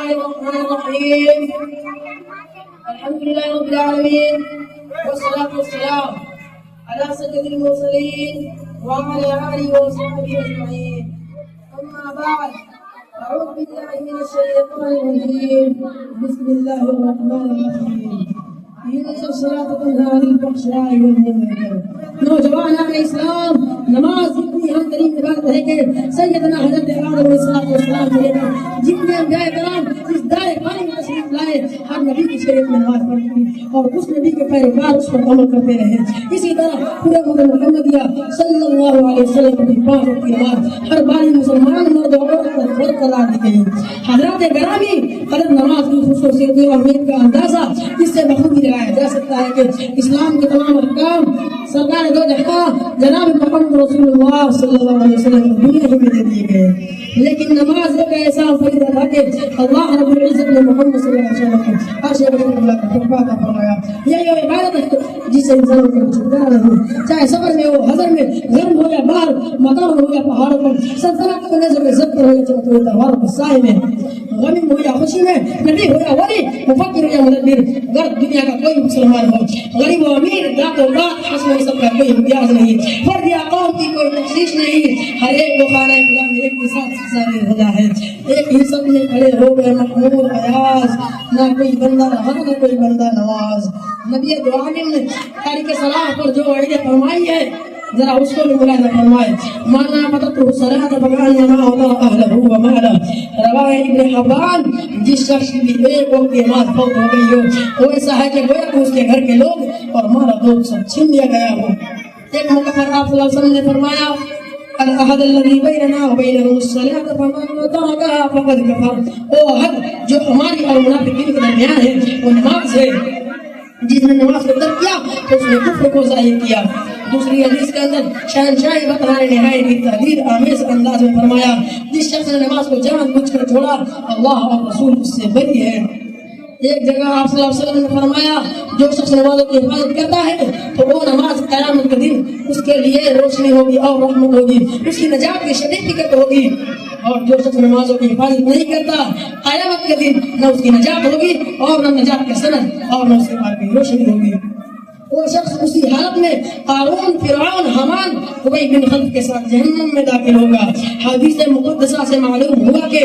الله الرحمن الرحيم الحمد لله رب العالمين والصلاة والسلام على سيد المرسلين وعلى آله وصحبه أجمعين أما بعد أعوذ بالله من الشيطان الرجيم بسم الله الرحمن الرحيم إن الصلاة تنهى عن الفحشاء والمنكر نوجوان اسلام نماز اتنی اہم ترین عبادت ہے کہ سیدنا حضرت آدم علیہ السلام سے لے کر جتنے انبیاء کرام اس دائرے پانی میں تشریف لائے ہر نبی کی شریعت میں نماز پڑھتی تھی اور اس نبی کے پیروکار اس پر عمل کرتے رہے. اسی طرح پورے امت محمدیہ صلی اللہ علیہ وسلم کی 5 وقت کی نماز ہر باری مسلمان مرد اور عورت پر فرض قرار دی گئی. حضرات گرامی قدر نماز کی خصوصیت اور اہمیت کا اندازہ اس سے بخوبی لگایا جا سکتا ہے کہ اسلام کے تمام احکام سرکار دو جہاں جناب محمد رسول اللہ صلی اللہ علیہ وسلم دنیا ہی میں دے دیے گئے. لیکن نماز ایک ایسا فریضہ تھا کہ اللہ رب العزت نے محمد صلی اللہ علیہ وسلم کو عرش رسول اللہ کا تحفہ عطا فرمایا. یہ عبادت ہے جسے انسان کو چھٹکارا نہیں, چاہے سفر میں ہو, حضر میں, گرم ہو یا باہر, مکان ہو یا پہاڑوں پر, سلطنت میں نظر میں ضبط ہو یا چمک ہو, تہواروں کے سائے میں, غم ہو یا خوشی میں, نبی ہو یا ولی, مفکر ہو یا مدبر, غرب دنیا کا کوئی مسلمان ہو, غریب و امیر, ذات و بات, حسن و نسب کا کوئی امتیاز نہیں, فرد یا قوم کی کوئی تخصیص نہیں, ہر ایک کو خانہ خدا میں ایک کے ساتھ سارے خدا ہے. ایک ہی سب میں کھڑے ہو گئے محمود ایاز, نہ کوئی بندہ رہا نہ کوئی بندہ نواز. نبی دو عالم نے تاریخ صلاح پر جو وعید فرمائی ہے ذرا اس کو بھی ملاحظہ فرمائے. مانا مدتہ صلاح بغان ما اعطى اهله وماله. رواه ابن حبان, جس شخص کی ایک وقت کی نماز فوت ہو گئی ہو وہ ایسا ہے کہ گویا کہ اس کے گھر کے لوگ اور مالا دوگ سب چھین لیا گیا ہو. ایک موقع پر آپ صلی اللہ علیہ وسلم نے فرمایا العہد الذی بیننا وبینہم الصلاۃ فمن ترکها فقد کفر. وہ عہد جو ہماری اور منافقین کے درمیان ہے وہ نماز ہے, جس نے نماز کو ترک کیا تو اس نے کفر کو ظاہر کیا. دوسری حدیث کے اندر شہنشاہ بطحہ نے نہایت کی تحریر آمیز انداز میں فرمایا جس شخص نے نماز کو جان بوجھ کر چھوڑا اللہ اور رسول اس سے بری ہے. ایک جگہ آپ صلی اللہ علیہ وسلم نے فرمایا جو شخص نمازوں کی حفاظت کرتا ہے تو وہ نماز قیامت کے دن اس کے لیے روشنی ہوگی اور رحمت ہوگی, اس کی نجات کی شدید فکر ہوگی. اور جو شخص نمازوں کی حفاظت نہیں کرتا قیامت کے دن نہ اس کی نجات ہوگی اور نہ نجات کا سند اور نہ اس کے پاس کی روشنی ہوگی. وہ شخص اسی حالت میں قارون, فرعون, حامان, ابی بن خلف کے ساتھ جہنم میں داخل ہوگا. حدیث مقدسہ سے معلوم ہوا کہ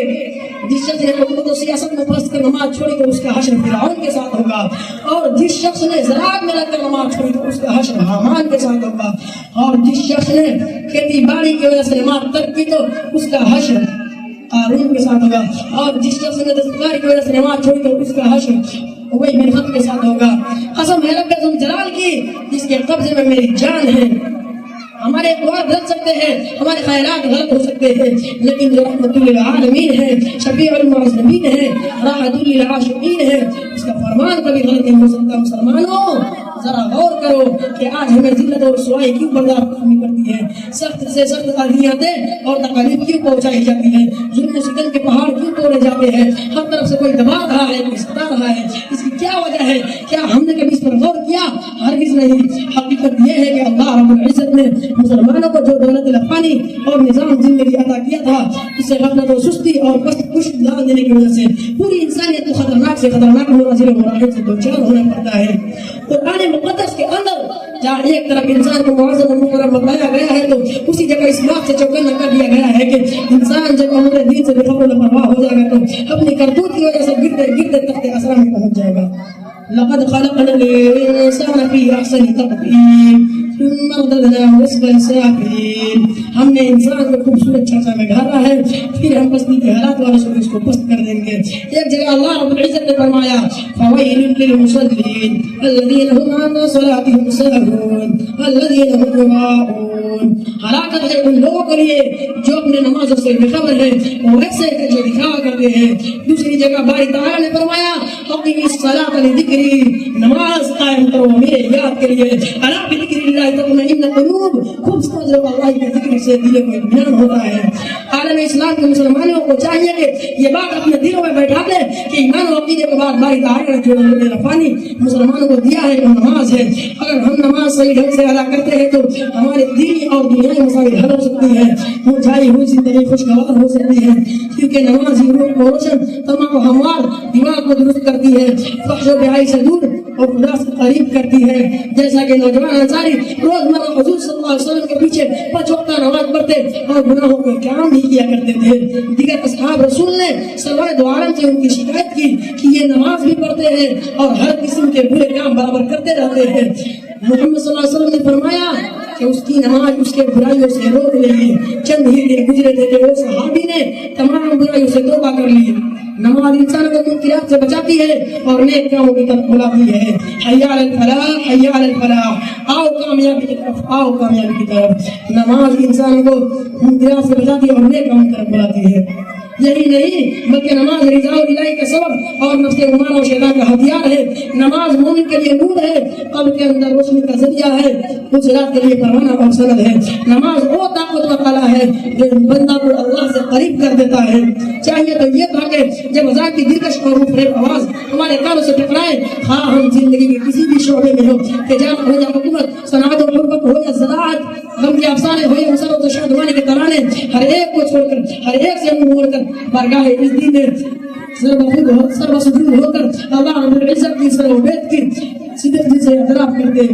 جس شخص نے حکومت و سیاست میں پھنس کر نماز چھوڑی تو اس کا حشر فرعون کے ساتھ ہوگا, اور جس شخص نے زراعت میں لگ کر نماز چھوڑی تو اس کا حشر حامان کے ساتھ ہوگا, اور جس شخص نے کھیتی باڑی کی وجہ سے نماز ترک کی تو اس کا حشر قارون کے ساتھ ہوگا, اور جس شخص نے دستکاری کی وجہ سے نماز چھوڑی تو اس کا حشر ابی بن خلف کے ساتھ ہوگا. قسم ہے رب ذوالجلال کی جس کے قبضے میں میری جان ہے. ہمارے اقوال بدل سکتے ہیں, ہمارے خیالات غلط ہو سکتے ہیں, لیکن جو رحمت للعالمین ہے, شفیع المعذبین ہے, راحت للعاشقین ہے, اس کا فرمان کبھی غلط نہیں ہو سکتا. مسلمانوں ذرا غور کرو کہ آج ہمیں ذلت اور رسوائی کیوں برداشت کرنی پڑتی ہے, سخت سے سخت اذیتیں اور تکالیف کیوں پہنچائی جاتی ہیں, ظلم و ستم کے پہاڑ کیوں توڑے جاتے ہیں, ہر طرف سے کوئی دبا رہا ہے, کوئی ستا رہا ہے. اس کی کیا وجہ ہے؟ کیا ہم نے کبھی اس پر غور کیا؟ ہرگز نہیں. حقیقت یہ ہے کہ اللہ رب العزت نے مسلمانوں کو جو دولت لفانی اور نظام زندگی عطا کیا تھا اس سے غفلت و سستی اور پست پشت ڈال دینے کی وجہ سے پوری انسانیت کو خطرناک سے خطرناک مناظر و مراحل سے دوچار ہونا پڑتا ہے. قرآن مقدس کے اندر جہاں ایک طرف انسان کو معزز و مکرم بتایا گیا ہے تو اسی جگہ اس بات سے چوکنا کر دیا گیا ہے کہ انسان جب امور دین سے بے خبر و پرواہ ہو جائے گا تو اپنی کرتوت کی وجہ سے گرتے گرتے تخت اسرا میں پہنچ جائے گا. لقد خلقنا الانسان في احسن تقويم ثم رددناه اسفل سافلين. ہم نے انسان کو خوبصورت چھاچا میں ڈالا ہے پھر ہم پستی کے حالات والے سے اس کو پست کر دیں گے. ایک جگہ اللہ رب العزت نے فرمایا فويل للمصلين الذين هم عن صلاتهم ساهون الذين هم يراءون. ہلاکت ہے ان لوگوں کے لیے جو اپنے نمازوں سے بے خبر ہے, وہ ایسے ہیں جو دکھاوا کرتے ہیں. دوسری جگہ باری تعالیٰ نے فرمایا اقم الصلاۃ لذکری, نماز قائم کرو میرے یاد کے لیے. الا بذکر اللہ تطمئن القلوب, خوب سمجھ لو اللہ کے ذکر سے دل کو اطمینان ہوتا ہے. قال عالم اسلام کے مسلمانوں کو چاہیے کہ یہ بات اپنے دلوں میں بیٹھا لے کہ ایمان و عقیدے کے بعد باری تعالیٰ نے جو رفانی مسلمانوں کو دیا ہے وہ نماز ہے. اگر ہم نماز صحیح ڈھنگ سے ادا کرتے ہیں تو ہمارے دینی اور دنیائی مسائل حل ہو سکتی ہیں, مرجھائی ہوئی زندگی خوشگوار ہو سکتی ہے, کیونکہ نماز ہی روح کو روشن, تمام ہموار دماغ کو درست کرتی ہے, فحش و بیائی سے دور اور خدا سے قریب کرتی ہے. جیسا کہ نوجوان انصاری روزمرہ حضور صلی اللہ علیہ وسلم کے پیچھے 5 وقت نماز پڑھتے اور گناہوں کو کام نہیں کیا کرتے تھے. دیگر اصحاب رسول نے سرور دو عالم سے ان کی شکایت کی کہ یہ نماز بھی پڑھتے ہیں اور ہر قسم کے برے کام برابر کرتے رہتے ہیں. محمد صلی اللہ علیہ وسلم نے فرمایا کہ اس کی نماز اس کے برائیوں سے روک لے گی. چند ہی دن گزرے تھے کہ وہ صحابی نے تمام برائیوں سے توبہ کر لی. نماز انسان کو منکرات سے بچاتی ہے اور نیک کاموں کی طرف بلاتی ہے. حی علی الفلاح, حی علی الفلاح, آؤ کامیابی کی طرف, آؤ کامیابی کی طرف. نماز انسان کو منکرات سے بچاتی ہے اور نیک کاموں کی طرف بلاتی ہے. یہی نہیں بلکہ نماز رضا الہی کا سبب اور نفس گمان اور شیطان کا ہتھیار ہے. نماز مومن کے لیے نور ہے, قلب کے اندر روشنی کا ذریعہ ہے, کچھ رات کے لیے پروانہ اور سند ہے. نماز وہ طاقت و قلعہ ہے جو بندہ کو اللہ سے قریب کر دیتا ہے. چاہیے تو یہ تھا کہ جب اذان کی دلکش اور فریب آواز ہمارے کانوں سے ٹکرائے, ہاں ہم زندگی کے کسی بھی شعبے میں ہو, تجارت ہو یا حکومت, صنعت و غربت ہو یا زراعت, غم کے افسانے ہو یا مسرت و شادمانی کے ترانے, ہر ایک کو چھوڑ کر, ہر ایک سے منہ موڑ کر بارگاہ عزت میں سربسجود ہو کر اللہ رب العزت کی سر و بیت کی صدق سے اعتراف کرتے,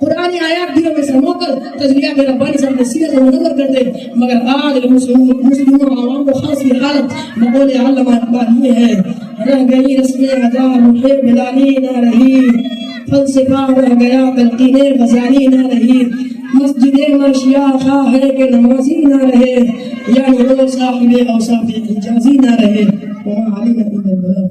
قرآنی آیات دلوں میں سمو کر تجلیات ربانی سے اپنے سیرت و منور کرتے. مگر آج مسلموں عوام کو خاص کی حالت بقول علامہ اقبال یہ ہے, رہ گئی رسم ادا محب بلانی نہ رہی, فلسفہ رہ گیا تلقین غزالی نہ رہی, مسجد مرشیا خواہ ہے کہ نمازی نہ رہے, یعنی وہ صاحب اوصاف حجازی نہ رہے. وما علينا إلا البلاغ.